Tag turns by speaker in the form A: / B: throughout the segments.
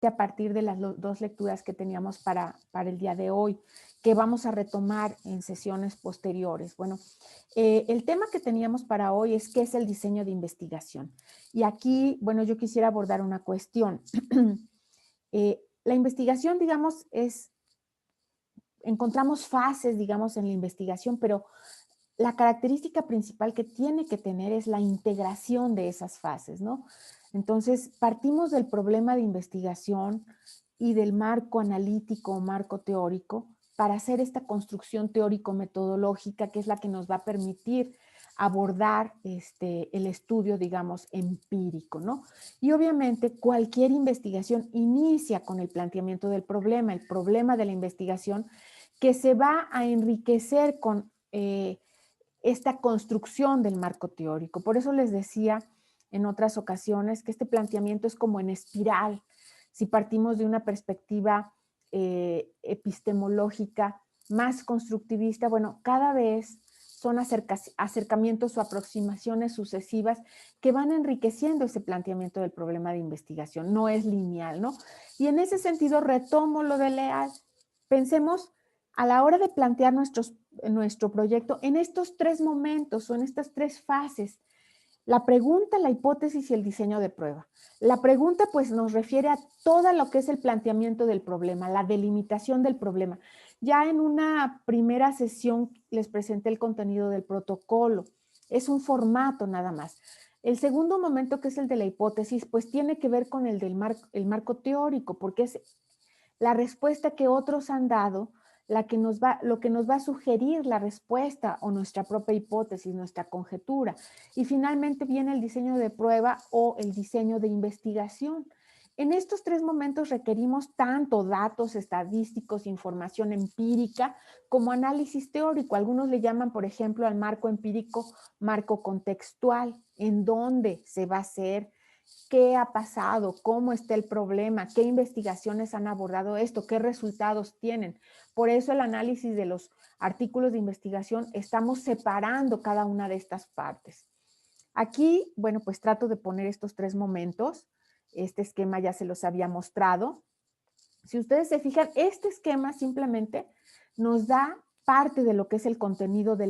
A: a partir de las dos lecturas que teníamos para el día de hoy, que vamos a retomar en sesiones posteriores. Bueno, el tema que teníamos para hoy es qué es el diseño de investigación. Y aquí, bueno, yo quisiera abordar una cuestión. La investigación, digamos, encontramos fases, digamos, en la investigación, pero la característica principal que tiene que tener es la integración de esas fases, ¿no? Entonces, partimos del problema de investigación y del marco analítico o marco teórico para hacer esta construcción teórico-metodológica que es la que nos va a permitir abordar el estudio, digamos, empírico, ¿no? Y obviamente cualquier investigación inicia con el planteamiento del problema, el problema de la investigación, que se va a enriquecer con esta construcción del marco teórico. Por eso les decía en otras ocasiones que este planteamiento es como en espiral. Si partimos de una perspectiva epistemológica más constructivista, bueno, cada vez son acercamientos o aproximaciones sucesivas que van enriqueciendo ese planteamiento del problema de investigación. No es lineal, ¿no? Y en ese sentido retomo lo de Leal. Pensemos a la hora de plantear nuestro proyecto en estos tres momentos o en estas tres fases. La pregunta, la hipótesis y el diseño de prueba. La pregunta pues nos refiere a todo lo que es el planteamiento del problema, la delimitación del problema. Ya en una primera sesión les presenté el contenido del protocolo. Es un formato nada más. El segundo momento, que es el de la hipótesis, pues tiene que ver con el del marco teórico, porque es la respuesta que otros han dado, lo que nos va a sugerir la respuesta o nuestra propia hipótesis, nuestra conjetura. Y finalmente viene el diseño de prueba o el diseño de investigación. En estos tres momentos requerimos tanto datos estadísticos, información empírica, como análisis teórico. Algunos le llaman, por ejemplo, al marco empírico, marco contextual, en dónde se va a hacer, qué ha pasado, cómo está el problema, qué investigaciones han abordado esto, qué resultados tienen. Por eso el análisis de los artículos de investigación estamos separando cada una de estas partes. Aquí, bueno, pues trato de poner estos tres momentos. Este esquema ya se los había mostrado. Si ustedes se fijan, este esquema simplemente nos da parte de lo que es el contenido de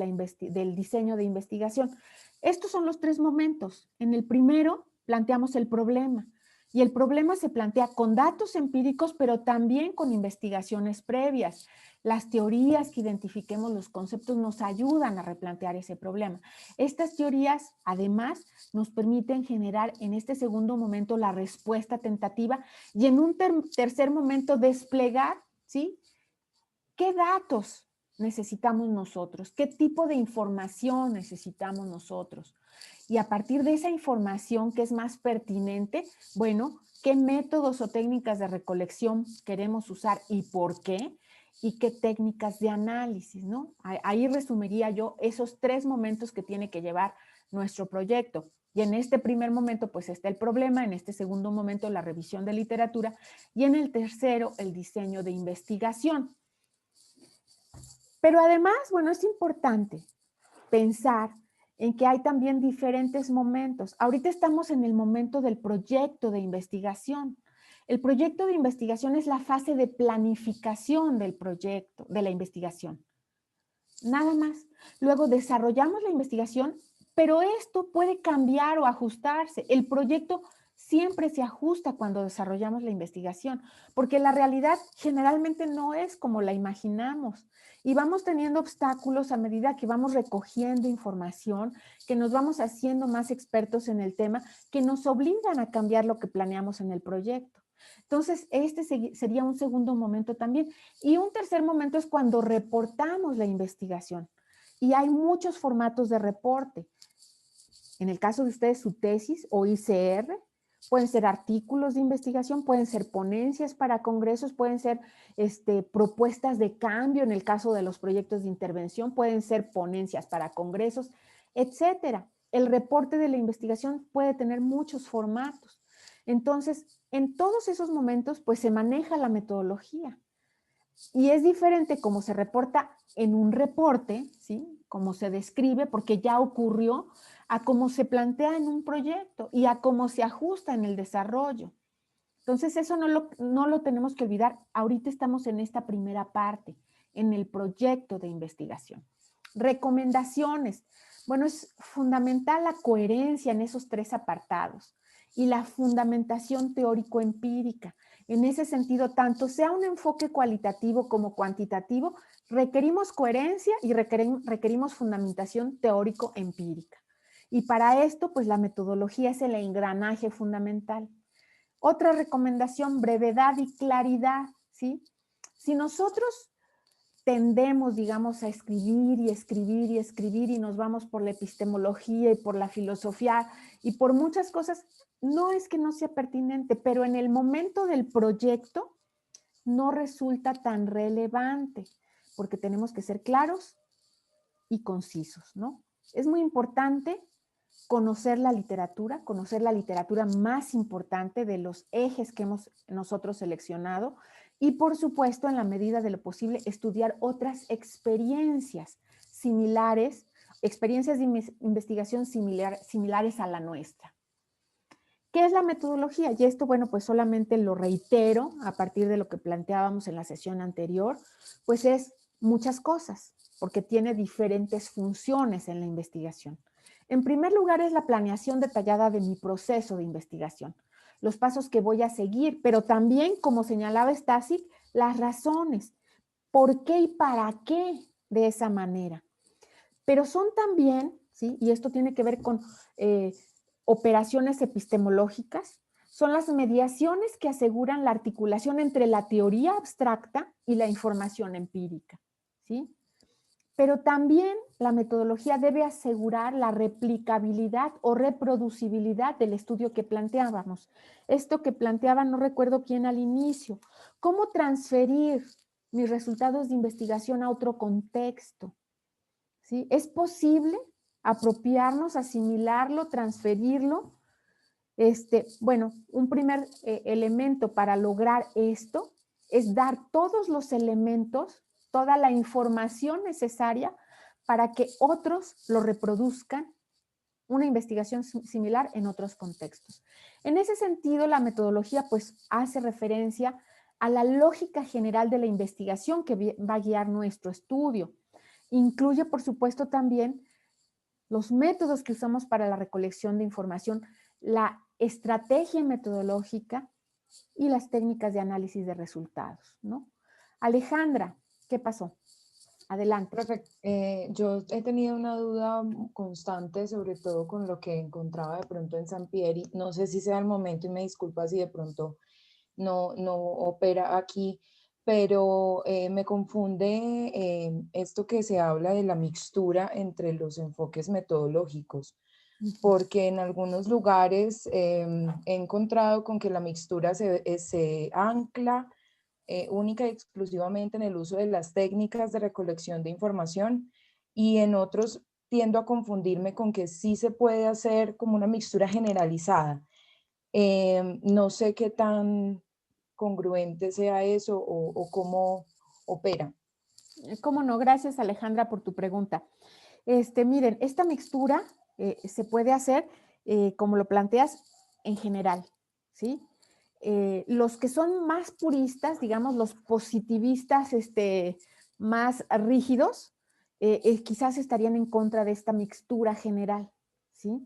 A: del diseño de investigación. Estos son los tres momentos. En el primero planteamos el problema y el problema se plantea con datos empíricos, pero también con investigaciones previas. Las teorías que identifiquemos, los conceptos, nos ayudan a replantear ese problema. Estas teorías, además, nos permiten generar en este segundo momento la respuesta tentativa y en un tercer momento desplegar, ¿sí? ¿Qué datos necesitamos nosotros? ¿Qué tipo de información necesitamos nosotros? Y a partir de esa información que es más pertinente, bueno, ¿qué métodos o técnicas de recolección queremos usar y por qué? Y qué técnicas de análisis, ¿no? Ahí resumiría yo esos tres momentos que tiene que llevar nuestro proyecto. Y en este primer momento, pues está el problema, en este segundo momento, la revisión de literatura, y en el tercero, el diseño de investigación. Pero además, bueno, es importante pensar en que hay también diferentes momentos. Ahorita estamos en el momento del proyecto de investigación. El proyecto de investigación es la fase de planificación del proyecto, de la investigación. Nada más. Luego desarrollamos la investigación, pero esto puede cambiar o ajustarse. El proyecto siempre se ajusta cuando desarrollamos la investigación, porque la realidad generalmente no es como la imaginamos. Y vamos teniendo obstáculos a medida que vamos recogiendo información, que nos vamos haciendo más expertos en el tema, que nos obligan a cambiar lo que planeamos en el proyecto. Entonces, este sería un segundo momento también. Y un tercer momento es cuando reportamos la investigación. Y hay muchos formatos de reporte. En el caso de ustedes, su tesis o ICR, pueden ser artículos de investigación, pueden ser ponencias para congresos, pueden ser propuestas de cambio en el caso de los proyectos de intervención, pueden ser ponencias para congresos, etcétera. El reporte de la investigación puede tener muchos formatos. Entonces, en todos esos momentos, pues se maneja la metodología. Y es diferente cómo se reporta en un reporte, ¿sí? Cómo se describe, porque ya ocurrió, a cómo se plantea en un proyecto y a cómo se ajusta en el desarrollo. Entonces, eso no lo tenemos que olvidar. Ahorita estamos en esta primera parte, en el proyecto de investigación. Recomendaciones. Bueno, es fundamental la coherencia en esos 3 apartados y la fundamentación teórico-empírica. En ese sentido, tanto sea un enfoque cualitativo como cuantitativo, requerimos coherencia y requerimos fundamentación teórico-empírica. Y para esto, pues la metodología es el engranaje fundamental. Otra recomendación, brevedad y claridad, ¿sí? Si nosotros tendemos, digamos, a escribir y escribir y escribir y nos vamos por la epistemología y por la filosofía y por muchas cosas, no es que no sea pertinente, pero en el momento del proyecto no resulta tan relevante, porque tenemos que ser claros y concisos, ¿no? Es muy importante conocer la literatura más importante de los ejes que hemos nosotros seleccionado y, por supuesto, en la medida de lo posible, estudiar otras experiencias similares, experiencias de investigación similares a la nuestra. ¿Qué es la metodología? Y esto, bueno, pues solamente lo reitero a partir de lo que planteábamos en la sesión anterior, pues es muchas cosas, porque tiene diferentes funciones en la investigación. En primer lugar, es la planeación detallada de mi proceso de investigación, los pasos que voy a seguir, pero también, como señalaba Stasic, las razones, por qué y para qué de esa manera. Pero son también, ¿sí? Y esto tiene que ver con operaciones epistemológicas, son las mediaciones que aseguran la articulación entre la teoría abstracta y la información empírica, ¿sí? Pero también la metodología debe asegurar la replicabilidad o reproducibilidad del estudio que planteábamos. Esto que planteaba, no recuerdo quién al inicio, cómo transferir mis resultados de investigación a otro contexto, ¿sí? ¿Es posible apropiarnos, asimilarlo, transferirlo? Bueno, un primer elemento para lograr esto es dar todos los elementos, toda la información necesaria para que otros lo reproduzcan, una investigación similar en otros contextos. En ese sentido, la metodología pues hace referencia a la lógica general de la investigación que va a guiar nuestro estudio. Incluye, por supuesto, también los métodos que usamos para la recolección de información, la estrategia metodológica y las técnicas de análisis de resultados, ¿no? Alejandra, ¿qué pasó? Adelante.
B: Perfecto. Yo he tenido una duda constante, sobre todo con lo que encontraba de pronto en Sampieri. No sé si sea el momento y me disculpa si de pronto no opera aquí, pero me confunde esto que se habla de la mixtura entre los enfoques metodológicos, porque en algunos lugares he encontrado con que la mixtura se ancla única y exclusivamente en el uso de las técnicas de recolección de información, y en otros tiendo a confundirme con que sí se puede hacer como una mixtura generalizada. No sé qué tan congruente sea eso o cómo opera.
A: ¿Cómo no? Gracias, Alejandra, por tu pregunta. Miren, esta mixtura se puede hacer, como lo planteas, en general, ¿sí? Los que son más puristas, digamos, los positivistas más rígidos, quizás estarían en contra de esta mixtura general, ¿sí?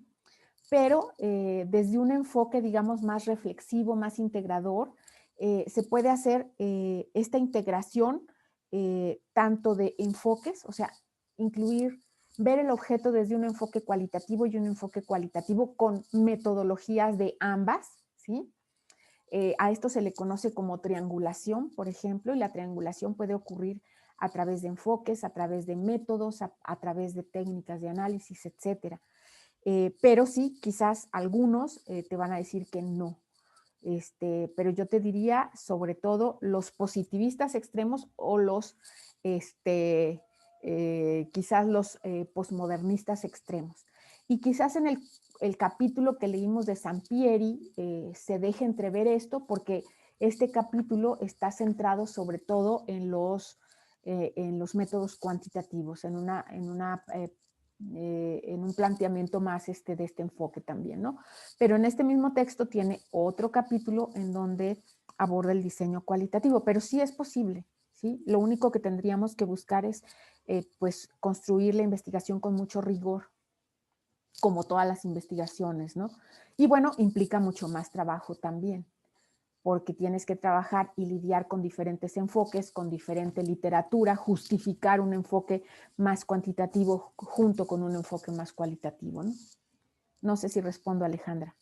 A: Pero desde un enfoque, digamos, más reflexivo, más integrador, se puede hacer esta integración tanto de enfoques, o sea, incluir, ver el objeto desde un enfoque cualitativo y un enfoque cualitativo con metodologías de ambas, ¿sí? A esto se le conoce como triangulación, por ejemplo, y la triangulación puede ocurrir a través de enfoques, a través de métodos, a través de técnicas de análisis, etcétera. Pero sí, quizás algunos te van a decir que no. Pero yo te diría, sobre todo, los positivistas extremos o quizás los posmodernistas extremos. Y quizás en el capítulo que leímos de Sampieri se deje entrever esto, porque este capítulo está centrado sobre todo en los métodos cuantitativos, en una en un planteamiento más de este enfoque también, ¿no? Pero en este mismo texto tiene otro capítulo en donde aborda el diseño cualitativo, pero sí es posible, ¿sí? Lo único que tendríamos que buscar es, pues, construir la investigación con mucho rigor, como todas las investigaciones, ¿no? Y bueno, implica mucho más trabajo también, porque tienes que trabajar y lidiar con diferentes enfoques, con diferente literatura, justificar un enfoque más cuantitativo junto con un enfoque más cualitativo, ¿no? No sé si respondo, Alejandra.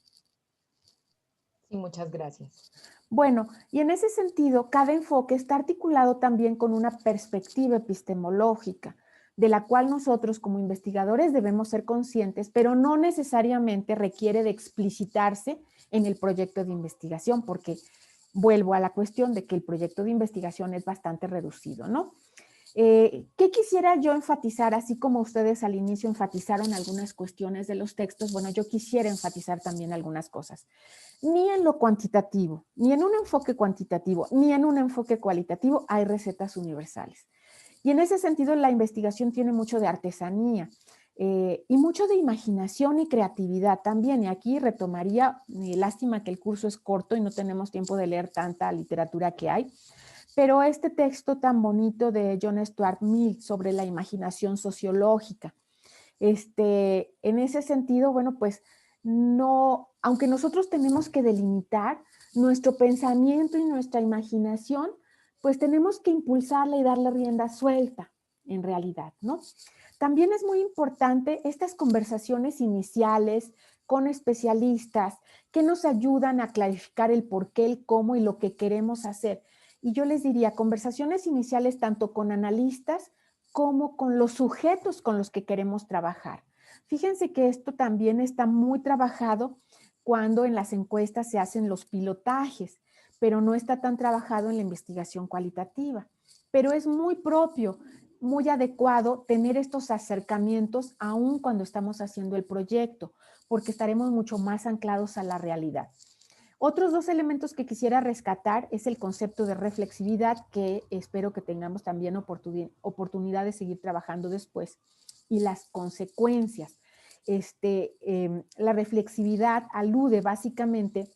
B: Sí, muchas gracias.
A: Bueno, y en ese sentido, cada enfoque está articulado también con una perspectiva epistemológica, de la cual nosotros como investigadores debemos ser conscientes, pero no necesariamente requiere de explicitarse en el proyecto de investigación, porque vuelvo a la cuestión de que el proyecto de investigación es bastante reducido, ¿no? ¿Qué quisiera yo enfatizar? Así como ustedes al inicio enfatizaron algunas cuestiones de los textos, bueno, yo quisiera enfatizar también algunas cosas. Ni en lo cuantitativo, ni en un enfoque cuantitativo, ni en un enfoque cualitativo hay recetas universales. Y en ese sentido la investigación tiene mucho de artesanía y mucho de imaginación y creatividad también. Y aquí retomaría, lástima que el curso es corto y no tenemos tiempo de leer tanta literatura que hay, pero este texto tan bonito de John Stuart Mill sobre la imaginación sociológica, en ese sentido, bueno, pues no, aunque nosotros tenemos que delimitar nuestro pensamiento y nuestra imaginación, pues tenemos que impulsarla y darle rienda suelta, en realidad, ¿no? También es muy importante estas conversaciones iniciales con especialistas que nos ayudan a clarificar el por qué, el cómo y lo que queremos hacer. Y yo les diría, conversaciones iniciales tanto con analistas como con los sujetos con los que queremos trabajar. Fíjense que esto también está muy trabajado cuando en las encuestas se hacen los pilotajes, pero no está tan trabajado en la investigación cualitativa. Pero es muy propio, muy adecuado tener estos acercamientos aún cuando estamos haciendo el proyecto, porque estaremos mucho más anclados a la realidad. Otros dos elementos que quisiera rescatar es el concepto de reflexividad, que espero que tengamos también oportunidad de seguir trabajando después, y las consecuencias. La reflexividad alude básicamente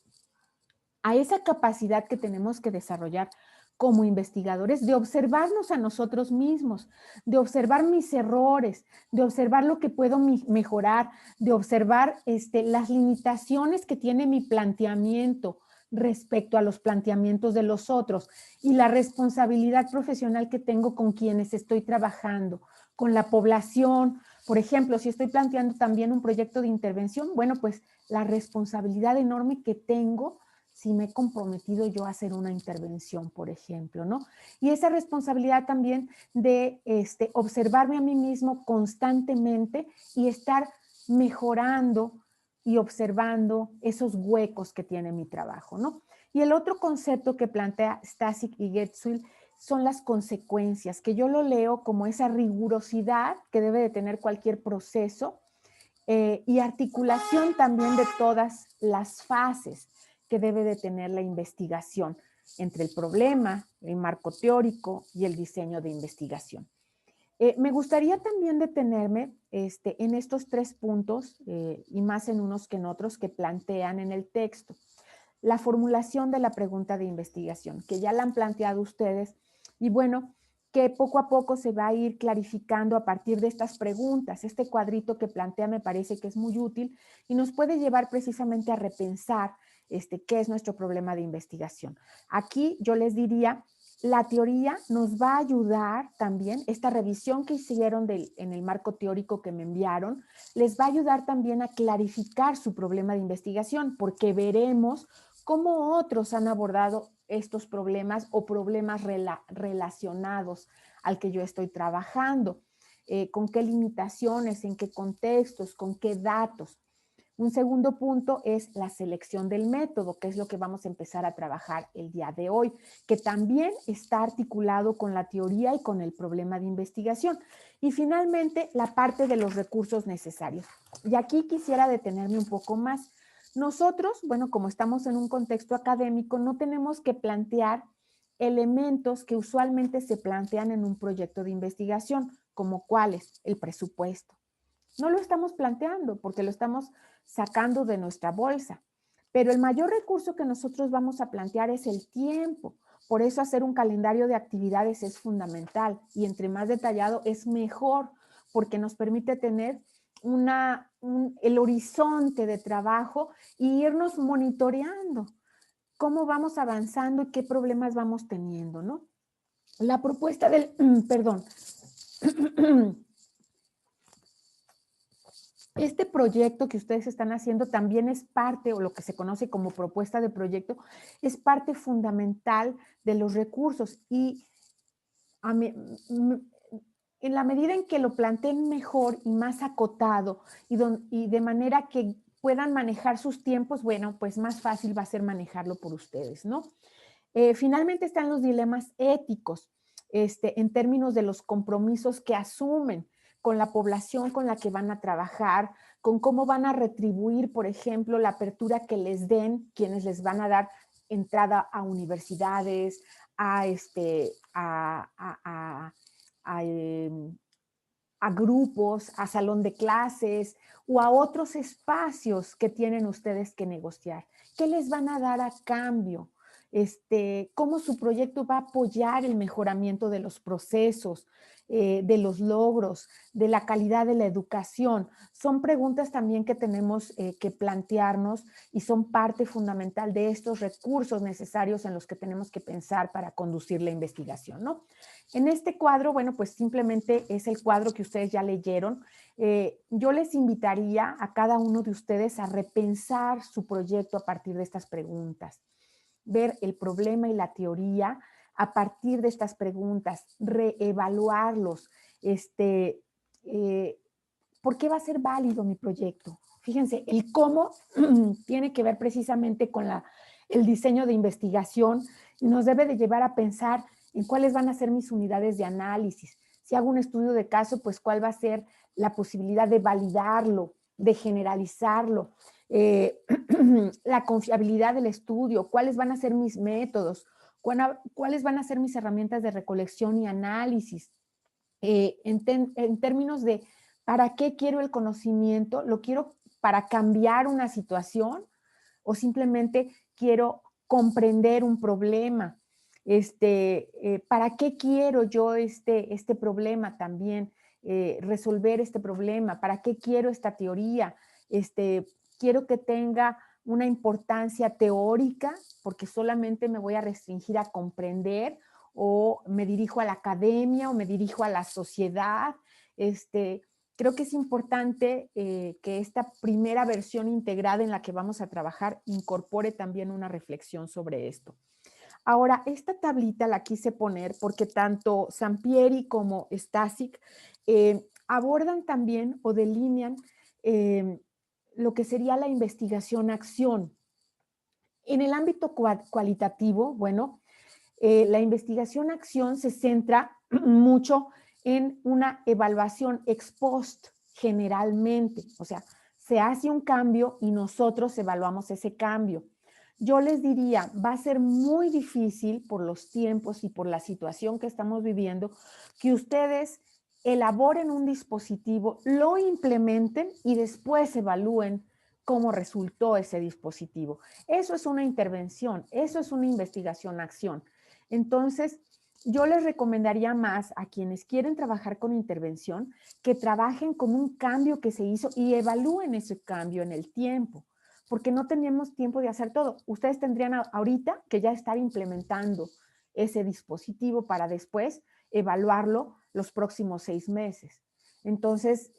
A: a esa capacidad que tenemos que desarrollar como investigadores de observarnos a nosotros mismos, de observar mis errores, de observar lo que puedo mejorar, de observar las limitaciones que tiene mi planteamiento respecto a los planteamientos de los otros y la responsabilidad profesional que tengo con quienes estoy trabajando, con la población. Por ejemplo, si estoy planteando también un proyecto de intervención, bueno, pues la responsabilidad enorme que tengo si me he comprometido yo a hacer una intervención, por ejemplo, ¿no? Y esa responsabilidad también de observarme a mí mismo constantemente y estar mejorando y observando esos huecos que tiene mi trabajo, ¿no? Y el otro concepto que plantea Stasik y Getsuil son las consecuencias, que yo lo leo como esa rigurosidad que debe de tener cualquier proceso y articulación también de todas las fases que debe de tener la investigación entre el problema, el marco teórico y el diseño de investigación. Me gustaría también detenerme en estos tres puntos y más en unos que en otros que plantean en el texto. La formulación de la pregunta de investigación, que ya la han planteado ustedes, y bueno, que poco a poco se va a ir clarificando a partir de estas preguntas. Este cuadrito que plantea me parece que es muy útil y nos puede llevar precisamente a repensar qué es nuestro problema de investigación. Aquí yo les diría, la teoría nos va a ayudar también, esta revisión que hicieron en el marco teórico que me enviaron, les va a ayudar también a clarificar su problema de investigación, porque veremos cómo otros han abordado estos problemas o problemas relacionados al que yo estoy trabajando, con qué limitaciones, en qué contextos, con qué datos. Un segundo punto es la selección del método, que es lo que vamos a empezar a trabajar el día de hoy, que también está articulado con la teoría y con el problema de investigación. Y finalmente, la parte de los recursos necesarios. Y aquí quisiera detenerme un poco más. Nosotros, bueno, como estamos en un contexto académico, no tenemos que plantear elementos que usualmente se plantean en un proyecto de investigación, como cuáles, el presupuesto, No lo estamos planteando porque lo estamos sacando de nuestra bolsa. Pero el mayor recurso que nosotros vamos a plantear es el tiempo. Por eso hacer un calendario de actividades es fundamental y entre más detallado es mejor porque nos permite tener el horizonte de trabajo y irnos monitoreando cómo vamos avanzando y qué problemas vamos teniendo, ¿no? La propuesta del, perdón, este proyecto que ustedes están haciendo también es parte, o lo que se conoce como propuesta de proyecto, es parte fundamental de los recursos y a mí, en la medida en que lo planteen mejor y más acotado y de manera que puedan manejar sus tiempos, bueno, pues más fácil va a ser manejarlo por ustedes, ¿no? Finalmente están los dilemas éticos, en términos de los compromisos que asumen con la población con la que van a trabajar, con cómo van a retribuir, por ejemplo, la apertura que les den quienes les van a dar entrada a universidades, a, a, a grupos, a salón de clases o a otros espacios que tienen ustedes que negociar. ¿Qué les van a dar a cambio? Cómo su proyecto va a apoyar el mejoramiento de los procesos, de los logros, de la calidad de la educación. Son preguntas también que tenemos que plantearnos y son parte fundamental de estos recursos necesarios en los que tenemos que pensar para conducir la investigación, ¿no? En este cuadro, bueno, pues simplemente es el cuadro que ustedes ya leyeron. Yo les invitaría a cada uno de ustedes a repensar su proyecto a partir de estas preguntas, ver el problema y la teoría a partir de estas preguntas, reevaluarlos, ¿por qué va a ser válido mi proyecto? Fíjense, el cómo tiene que ver precisamente con el diseño de investigación y nos debe de llevar a pensar en cuáles van a ser mis unidades de análisis. Si hago un estudio de caso, pues cuál va a ser la posibilidad de validarlo, de generalizarlo, la confiabilidad del estudio, cuáles van a ser mis métodos, cuáles van a ser mis herramientas de recolección y análisis. En términos de ¿para qué quiero el conocimiento? ¿Lo quiero para cambiar una situación o simplemente quiero comprender un problema? ¿Para qué quiero yo este problema también? Resolver este problema, ¿para qué quiero esta teoría? Quiero que tenga una importancia teórica porque solamente me voy a restringir a comprender o me dirijo a la academia o me dirijo a la sociedad. Creo que es importante que esta primera versión integrada en la que vamos a trabajar incorpore también una reflexión sobre esto. Ahora, esta tablita la quise poner porque tanto Sampieri como Stasik abordan también o delinean lo que sería la investigación-acción. En el ámbito cualitativo, bueno, la investigación-acción se centra mucho en una evaluación ex post generalmente, o sea, se hace un cambio y nosotros evaluamos ese cambio. Yo les diría, va a ser muy difícil por los tiempos y por la situación que estamos viviendo, que ustedes elaboren un dispositivo, lo implementen y después evalúen cómo resultó ese dispositivo. Eso es una intervención, eso es una investigación-acción. Entonces, yo les recomendaría más a quienes quieren trabajar con intervención que trabajen con un cambio que se hizo y evalúen ese cambio en el tiempo, porque no tenemos tiempo de hacer todo. Ustedes tendrían ahorita que ya estar implementando ese dispositivo para después evaluarlo los próximos 6 meses. Entonces,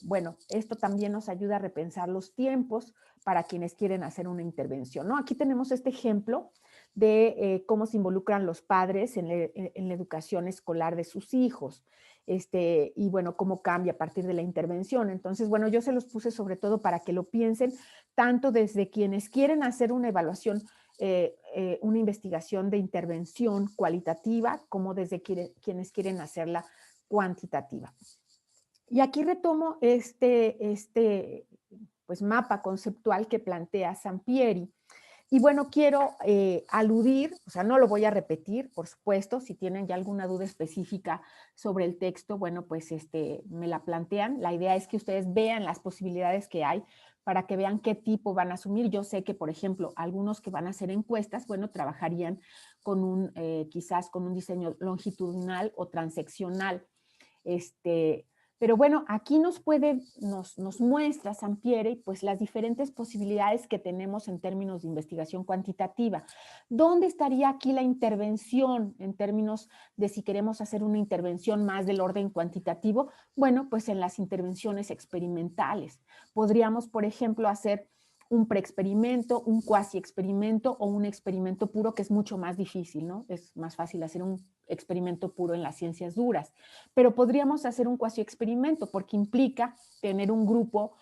A: bueno, esto también nos ayuda a repensar los tiempos para quienes quieren hacer una intervención, ¿no? Aquí tenemos este ejemplo de cómo se involucran los padres en la educación escolar de sus hijos. Y bueno, cómo cambia a partir de la intervención. Entonces, bueno, yo se los puse sobre todo para que lo piensen, tanto desde quienes quieren hacer una evaluación, una investigación de intervención cualitativa, como desde quienes quieren hacerla cuantitativa. Y aquí retomo pues, mapa conceptual que plantea Sampieri. Y bueno, quiero aludir, o sea, no lo voy a repetir, por supuesto, si tienen ya alguna duda específica sobre el texto, bueno, pues me la plantean. La idea es que ustedes vean las posibilidades que hay para que vean qué tipo van a asumir. Yo sé que, por ejemplo, algunos que van a hacer encuestas, bueno, trabajarían con quizás con un diseño longitudinal o transeccional. Pero bueno, aquí nos muestra Sampieri pues las diferentes posibilidades que tenemos en términos de investigación cuantitativa. ¿Dónde estaría aquí la intervención en términos de si queremos hacer una intervención más del orden cuantitativo? Bueno, pues en las intervenciones experimentales. Podríamos, por ejemplo, hacer un preexperimento, un cuasi experimento o un experimento puro, que es mucho más difícil, ¿no? Es más fácil hacer un experimento puro en las ciencias duras, pero podríamos hacer un cuasi experimento porque implica tener un grupo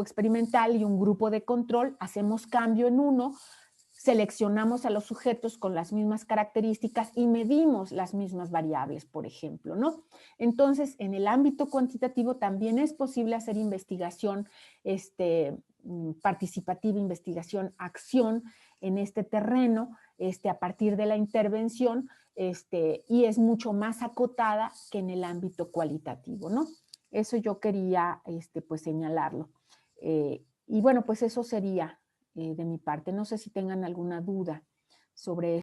A: experimental y un grupo de control, hacemos cambio en uno, seleccionamos a los sujetos con las mismas características y medimos las mismas variables, por ejemplo, ¿no? Entonces, en el ámbito cuantitativo también es posible hacer investigación participativa, investigación, acción en este terreno, a partir de la intervención, y es mucho más acotada que en el ámbito cualitativo, ¿no? Eso yo quería, pues, señalarlo. Y bueno, pues eso sería de mi parte. No sé si tengan alguna duda sobre